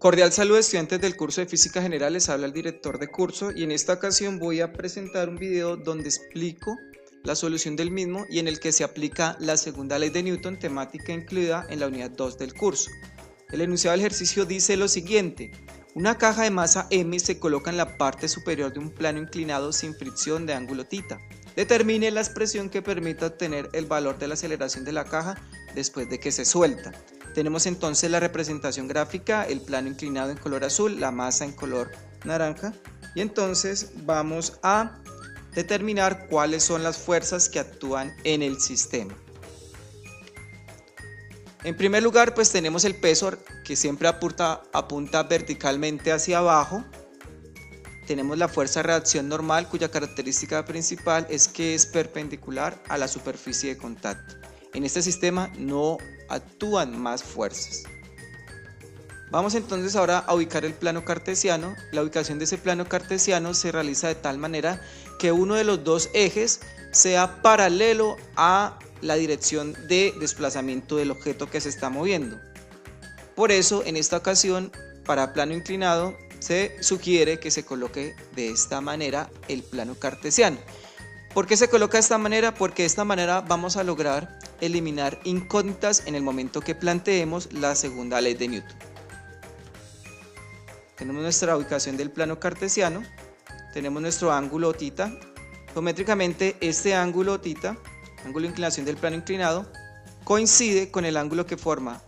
Cordial saludo, estudiantes del curso de Física General, les habla el director de curso y en esta ocasión voy a presentar un video donde explico la solución del mismo y en el que se aplica la segunda ley de Newton, temática incluida en la unidad 2 del curso. El enunciado del ejercicio dice lo siguiente: una caja de masa m se coloca en la parte superior de un plano inclinado sin fricción de ángulo θ. Determine la expresión que permita obtener el valor de la aceleración de la caja después de que se suelta. Tenemos entonces la representación gráfica, el plano inclinado en color azul, la masa en color naranja, y entonces vamos a determinar cuáles son las fuerzas que actúan en el sistema. En primer lugar, pues tenemos el peso que siempre apunta verticalmente hacia abajo. Tenemos la fuerza de reacción normal, cuya característica principal es que es perpendicular a la superficie de contacto. En este sistema no actúan más fuerzas. Vamos entonces ahora a ubicar el plano cartesiano. La ubicación de ese plano cartesiano se realiza de tal manera que uno de los dos ejes sea paralelo a la dirección de desplazamiento del objeto que se está moviendo. Por eso, en esta ocasión, para plano inclinado, se sugiere que se coloque de esta manera el plano cartesiano. ¿Por qué se coloca de esta manera? Porque de esta manera vamos a lograr eliminar incógnitas en el momento que planteemos la segunda ley de Newton. Tenemos nuestra ubicación del plano cartesiano, tenemos nuestro ángulo θ. Geométricamente, este ángulo θ, ángulo de inclinación del plano inclinado, coincide con el ángulo que forma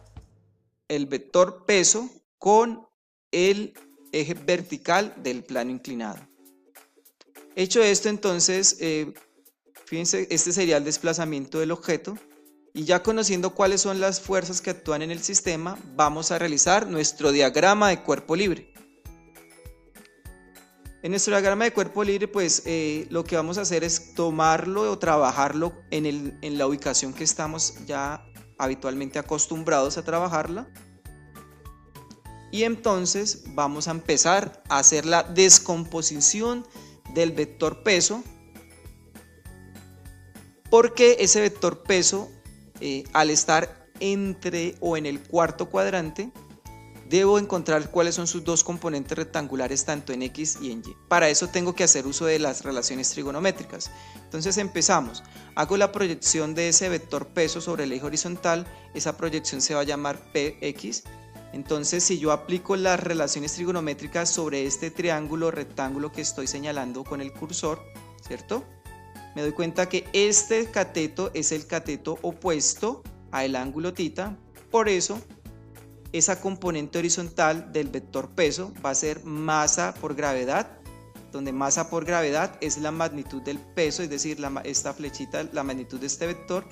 el vector peso con el eje vertical del plano inclinado. Hecho esto, entonces, fíjense, este sería el desplazamiento del objeto, y ya conociendo cuáles son las fuerzas que actúan en el sistema, vamos a realizar nuestro diagrama de cuerpo libre. En nuestro diagrama de cuerpo libre, pues lo que vamos a hacer es tomarlo o trabajarlo en la ubicación que estamos ya habitualmente acostumbrados a trabajarla. Y entonces vamos a empezar a hacer la descomposición del vector peso, porque ese vector peso, al estar entre o en el cuarto cuadrante, debo encontrar cuáles son sus dos componentes rectangulares tanto en X y en Y. Para eso tengo que hacer uso de las relaciones trigonométricas. Entonces empezamos. Hago la proyección de ese vector peso sobre el eje horizontal. Esa proyección se va a llamar Px. Entonces, si yo aplico las relaciones trigonométricas sobre este triángulo rectángulo que estoy señalando con el cursor, ¿cierto? Me doy cuenta que este cateto es el cateto opuesto al ángulo θ. Por eso, esa componente horizontal del vector peso va a ser masa por gravedad, donde masa por gravedad es la magnitud del peso, es decir, esta flechita, la magnitud de este vector,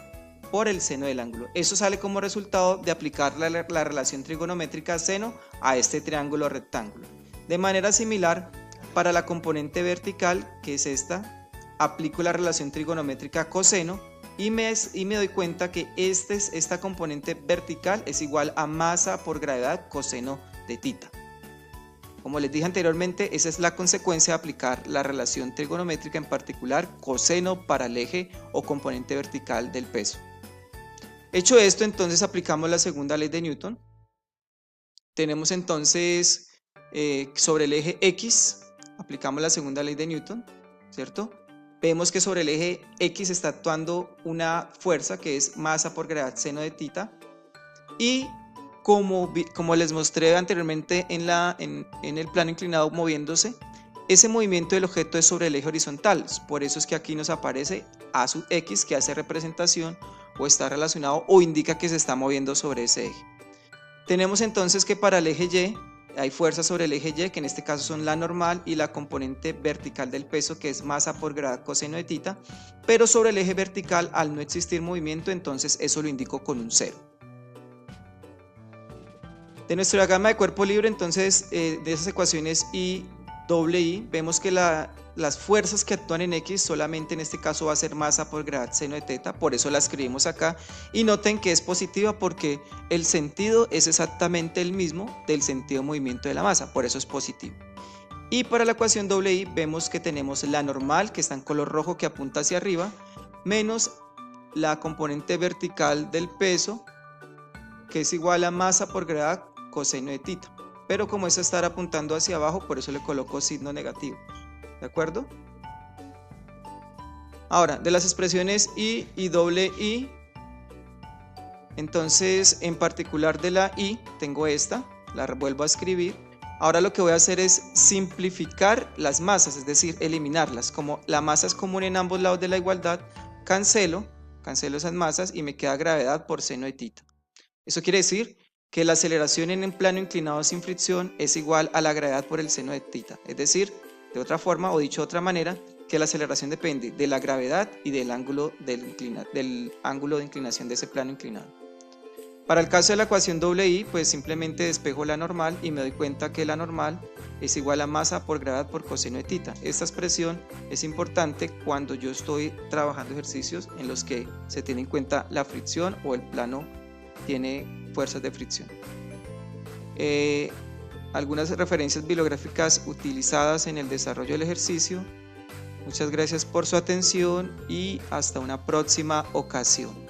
por el seno del ángulo. Eso sale como resultado de aplicar la relación trigonométrica seno a este triángulo rectángulo. De manera similar, para la componente vertical, que es esta, aplico la relación trigonométrica coseno y me doy cuenta que esta componente vertical es igual a masa por gravedad coseno de θ. Como les dije anteriormente, esa es la consecuencia de aplicar la relación trigonométrica, en particular coseno para el eje o componente vertical del peso. Hecho esto, entonces aplicamos la segunda ley de Newton. Tenemos entonces sobre el eje X, aplicamos la segunda ley de Newton, ¿cierto? Vemos que sobre el eje X está actuando una fuerza que es masa por gravedad seno de θ. Y como les mostré anteriormente en el plano inclinado moviéndose, ese movimiento del objeto es sobre el eje horizontal. Por eso es que aquí nos aparece A sub X, que hace representación o está relacionado o indica que se está moviendo sobre ese eje. Tenemos entonces que para el eje Y hay fuerzas sobre el eje Y, que en este caso son la normal y la componente vertical del peso, que es masa por gravedad coseno de θ, pero sobre el eje vertical, al no existir movimiento, entonces eso lo indico con un 0. De nuestro diagrama de cuerpo libre, entonces, de esas ecuaciones I, doble I, vemos que las fuerzas que actúan en X solamente en este caso va a ser masa por gravedad seno de θ, por eso la escribimos acá, y noten que es positiva porque el sentido es exactamente el mismo del sentido de movimiento de la masa, por eso es positivo. Y para la ecuación doble I vemos que tenemos la normal, que está en color rojo, que apunta hacia arriba, menos la componente vertical del peso, que es igual a masa por gravedad coseno de θ. pero como es estar apuntando hacia abajo, por eso le coloco signo negativo, ¿de acuerdo? Ahora, de las expresiones I y doble I, entonces en particular de la I, tengo esta, la vuelvo a escribir. Ahora lo que voy a hacer es simplificar las masas, es decir, eliminarlas. Como la masa es común en ambos lados de la igualdad, cancelo esas masas y me queda gravedad por seno de tita. Eso quiere decir que la aceleración en un plano inclinado sin fricción es igual a la gravedad por el seno de tita. Es decir, de otra forma, o dicho de otra manera, que la aceleración depende de la gravedad y del ángulo de inclinación de ese plano inclinado. Para el caso de la ecuación doble I, pues simplemente despejo la normal y me doy cuenta que la normal es igual a masa por gravedad por coseno de tita. Esta expresión es importante cuando yo estoy trabajando ejercicios en los que se tiene en cuenta la fricción o el plano tiene fuerzas de fricción. Algunas referencias bibliográficas utilizadas en el desarrollo del ejercicio. Muchas gracias por su atención y hasta una próxima ocasión.